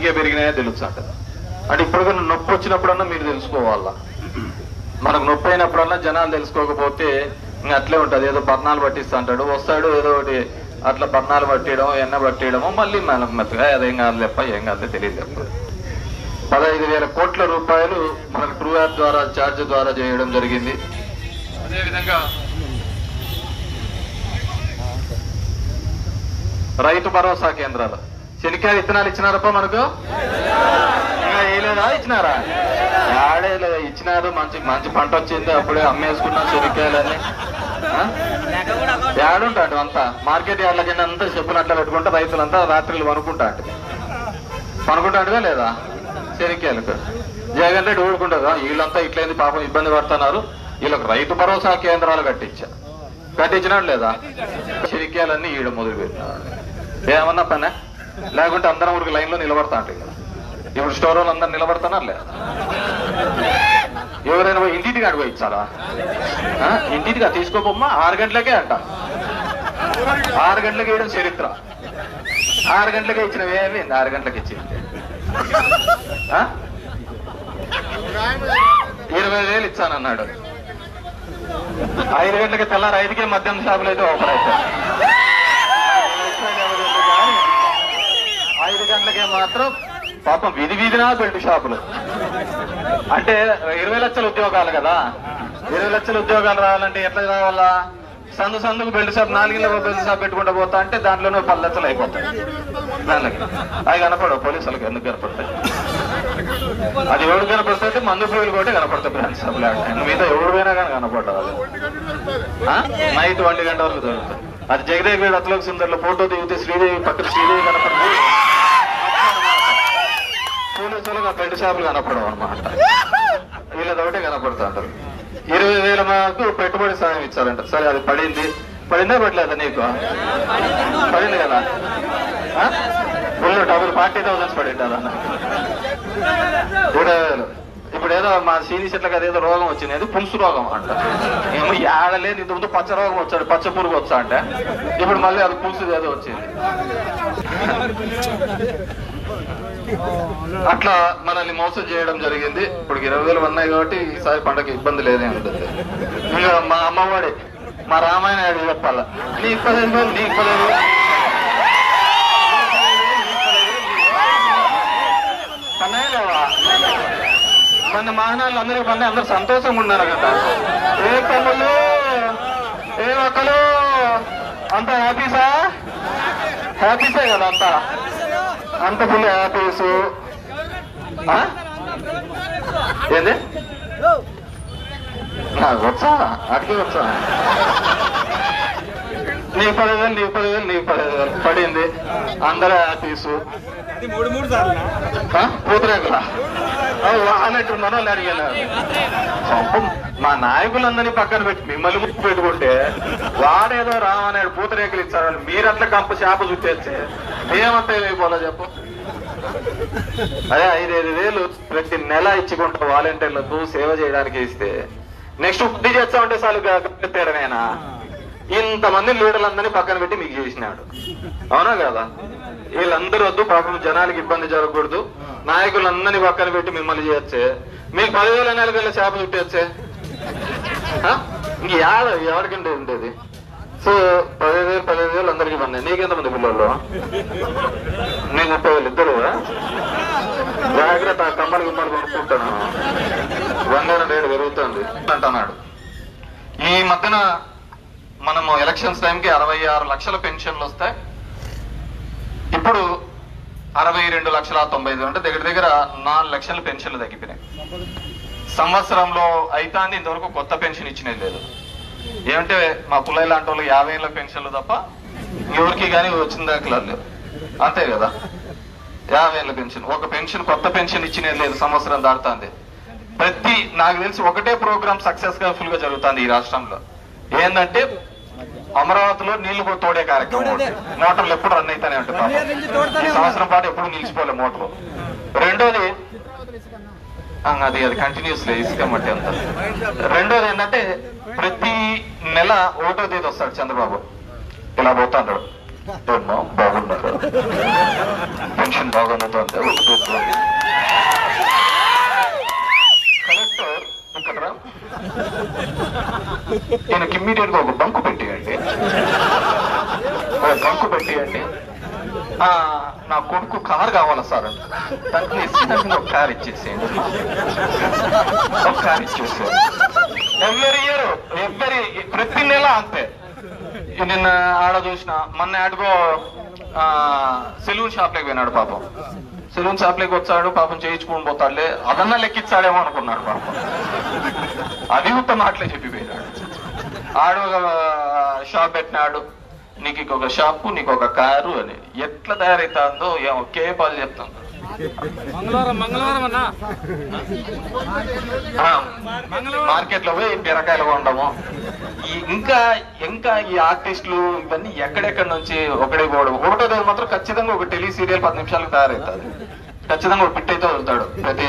మీకే పెరిగినాయో తెలుసు అంట. అంటే ఇప్పుడు నొప్పి వచ్చినప్పుడన్నా మీరు తెలుసుకోవాలా. మనకు నొప్పి అయినప్పుడన్నా జనాలు తెలుసుకోకపోతే ఇంకా అట్లే ఉంటుంది. ఏదో బర్ణాలు పట్టిస్తా అంటాడు, వస్తాడు ఏదో ఒకటి అట్లా బర్ణాలు పట్టేయడం, ఎన్న పట్టేయడము, మళ్ళీ మనకు మెత్తగా అదేం కాదు తప్ప ఏం కాదు తెలియదు తప్ప. 15,000 కోట్ల రూపాయలు మనకు ట్రూ యాప్ ద్వారా ఛార్జ్ ద్వారా చేయడం జరిగింది. అదేవిధంగా రైతు భరోసా కేంద్రాలు శనికాయ విత్తనాలు ఇచ్చినారప్ప మనకు, ఇంకా వేయలేదా? ఇచ్చినారా? ఆడే ఇచ్చినారు. మంచి మంచి పంట వచ్చింది, అప్పుడే అమ్మేసుకున్నాం శనికాయలన్నీ. ఏడుంటాడు అంతా మార్కెట్ యార్డ్ల కింద అంతా చెప్పునట్లా పెట్టుకుంటే రైతులంతా రాత్రులు పనుకుంటాడుగా లేదా శనికాయలకు. జగన్ రెడ్డి ఊరుకుంటారు, వీళ్ళంతా ఇట్లయింది పాపం ఇబ్బంది పడుతున్నారు, వీళ్ళకి రైతు భరోసా కేంద్రాలు కట్టించినాడు లేదా? శనికాయలన్నీ ఈడ మొదలు పెట్టినాడు. ఏమన్నా పనే లేకుంటే అందరం ఊరికి లైన్ లో నిలబడతా అంటే కదా. ఇప్పుడు స్టోర్ వాళ్ళు అందరు నిలబడుతున్నారు లేదా? ఎవరైనా ఇంటికి అడిగి ఇచ్చారా? ఇంటిగా తీసుకోపోమ్మా 6 గంటలకే అంట. 6 గంటలకి వేయడం చరిత్ర. 6 గంటలకే ఇచ్చినవి ఏమైంది? 6 గంటలకి ఇచ్చింది 20,000 ఇచ్చానన్నాడు. 5 గంటలకి తెల్లారు 5కే మద్యం షాపులు అయితే ఓపెన్ అవుతాయి. 5 గంటలకే మాత్రం పాపం వీధినా బెల్ట్ షాపులు. అంటే 20 లక్షల ఉద్యోగాలు కదా. 20 లక్షల ఉద్యోగాలు రావాలంటే ఎట్లా రావాలా? సందుకు బెల్ట్ షాప్ 4 బెల్ట్ షాప్ పెట్టుకుంటూ పోతా అంటే దాంట్లోనే 10 లక్షలు అయిపోతాయి. దానికి అవి కనపడవు పోలీసులకు. ఎందుకు కనపడతాయి? అది ఎవడు కనపడుతుంటే మందు పోయిలు కూడా కనపడతాయి బ్రాంచ్ షాపులు. మీతో ఎవడు పోయినా కానీ కనపడదు. అది నైట్ 1 గంట వరకు దొరుకుతుంది. అది జగదేవి అతలోక సుందర్లో ఫోటో దిగితే శ్రీదేవి పక్కన శ్రీదేవి కనపడుతుంది. పోలీసులకు ఆ బెల్ట్ షాపులు కనపడవు అనమాట. వీళ్ళది ఒకటే కనపడుతూ ఉంటారు. 20,000 మాకు పెట్టుబడి సాయం ఇచ్చారంట. సరే అది పడిందా పడలేదా? నీకు పడింది కదా. ఫుల్ డబుల్ 40,000 పడింటారు అన్న. 20,000. ఇప్పుడు ఏదో మా సీని చెట్లకి అదేదో రోగం వచ్చింది, అది పులుసు రోగం అంట. ఏమో ఏడలేదు. ఇంతకుముందు పచ్చ రోగం వచ్చాడు, పచ్చ పురుగు వచ్చా అంటే ఇప్పుడు మళ్ళీ అది పులుసు ఏదో వచ్చింది. అట్లా మనల్ని మోసం చేయడం జరిగింది. ఇప్పుడు 20,000 ఉన్నాయి కాబట్టి ఈసారి పండగ ఇబ్బంది లేదే ఉంటుంది. ఇంకా మా అమ్మవాడి మా రామాయణ అడిగి చెప్పాల, నీ 15,000 నీ 15,000 పన్నాయి లేవా? మన మాహనాలు అందరికీ పన్నాయి. అందరు సంతోషంగా ఉన్నారు కదా. ఏ తమ్ముళ్ళు ఏ ఒక్కలు అంత హ్యాపీసే కదా. అంత ఫుల్ హ్యాపీసు. ఏంది వచ్చా అడిగి వచ్చా? నీ 10,000 పడింది. అందరూ హ్యాపీసు. పూతరేకులా అన్నట్టు మనోళ్ళు అడిగాను. మా నాయకులందరినీ పక్కన పెట్టి మిమ్మల్ని గుర్తు పెట్టుకుంటే వాడేదో రామన్నాడు పూతరేకులు ఇచ్చారు. మీరట్లా కంప చేప చుట్టేస్తే ఏమంతా అయిపోలే చెప్పు. అదే 5,000 ప్రతి నెల ఇచ్చుకుంటా వాలంటీర్లకు సేవ చేయడానికి ఇస్తే నెక్స్ట్ వడ్డీ చేస్తామంటే చాలు తేడమేనా? ఇంతమంది లీడర్లందరినీ పక్కన పెట్టి మీకు చేసినాడు. అవునా కదా? వీళ్ళందరూ వద్దు, పాపం జనాలకి ఇబ్బంది జరగకూడదు, నాయకులందరినీ పక్కన పెట్టి మిమ్మల్ని చేయొచ్చే. మీకు 10,000 నెలకల్లా చేప చుట్టేచ్చే. ఇంక ఎవరికంటే ఉండేది? సో 15,000 అందరికీ పన్నాయి. నీకెంతమంది పిల్లలు? నీకు 30,000 ఇద్దరు. జాగ్రత్త, కమ్మలు కొనుక్కుంటాను. బంగారం రేటు పెరుగుతుంది అంటున్నాడు. ఈ మధ్యన మనము ఎలక్షన్స్ టైంకి 66 లక్షల పెన్షన్లు వస్తాయి. ఇప్పుడు 62,90,000 అంటే దగ్గర 4 లక్షల పెన్షన్లు తగ్గిపోయినాయి. సంవత్సరంలో అయితే ఇంతవరకు కొత్త పెన్షన్ ఇచ్చినది లేదు. ఏమంటే మా పుల్లయ్య లాంటి వాళ్ళు 50 ఏళ్ళ పెన్షన్లు తప్ప ఎవరికి కానీ వచ్చిన దాఖలా లేవు. అంతే కదా? 50 ఏళ్ళ పెన్షన్, ఒక పెన్షన్ కొత్త పెన్షన్ ఇచ్చినది లేదు. సంవత్సరం దాడుతుంది. నాకు తెలిసి ఒకటే ప్రోగ్రామ్ సక్సెస్ఫుల్ గా జరుగుతుంది ఈ రాష్ట్రంలో. ఏంటంటే అమరావతిలో నీళ్లు తోడే కార్యక్రమం. మోటార్లు ఎప్పుడు రన్ అయితేనే ఉంటాయి. ఈ సంవత్సరం పాటు ఎప్పుడు నిలిచిపోలే మోటార్లు. రెండోది అది కంటిన్యూస్ ఇసుక మట్టి అంతా. రెండోది ఏంటంటే ప్రతి నెల 1వ తేదీ వస్తాడు చంద్రబాబు, ఇలా పోతాడు. ఏమో బాగున్నారు, పెన్షన్ బాగున్నదంటే కలెక్టర్ ఇక్కడ ఈయనకి ఇమ్మీడియట్ గా ఒక బంకు పెట్టేయండి, నా కొడుకు కారు కావాలా సార్ అంటే దాంట్లో ఇచ్చిన ఒక కారు ఇచ్చేసేయండి, ఒక కారు ఇచ్చేసేయండి. ప్రతి నెల అంతే. నిన్న ఆడ చూసిన మొన్న ఆడుకో సెలూన్ షాప్ లోకి పోయినాడు పాపం. సెలూన్ షాప్ లోకి వచ్చాడు పాపం, చేయించుకుని పోతాడులే, అదన్నా లెక్కిచ్చాడేమో అనుకున్నాడు పాపం. అది ఉత్తమ మాటలే చెప్పిపోయినాడు. ఆడు ఒక షాప్ పెట్టినాడు, నీకు ఇంకొక షాపు నీకు ఒక కారు అని. ఎట్లా తయారైతుందో ఒకే పాలు చెప్తాను. మార్కెట్ లో పోయి బీరకాయలు కొనడము. ఇంకా ఇంకా ఈ ఆర్టిస్టులు ఇవన్నీ ఎక్కడెక్కడి నుంచి ఒకటే పోవడం. ఒకటో రోజు మాత్రం ఖచ్చితంగా ఒక టెలి సీరియల్ 10 నిమిషాలకు తయారవుతుంది. ఖచ్చితంగా ఒక పిట్ అయితే వదులుతాడు, ప్రతి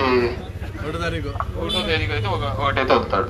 1వ తేదీకి అయితే ఒకటైతే వదులుతాడు.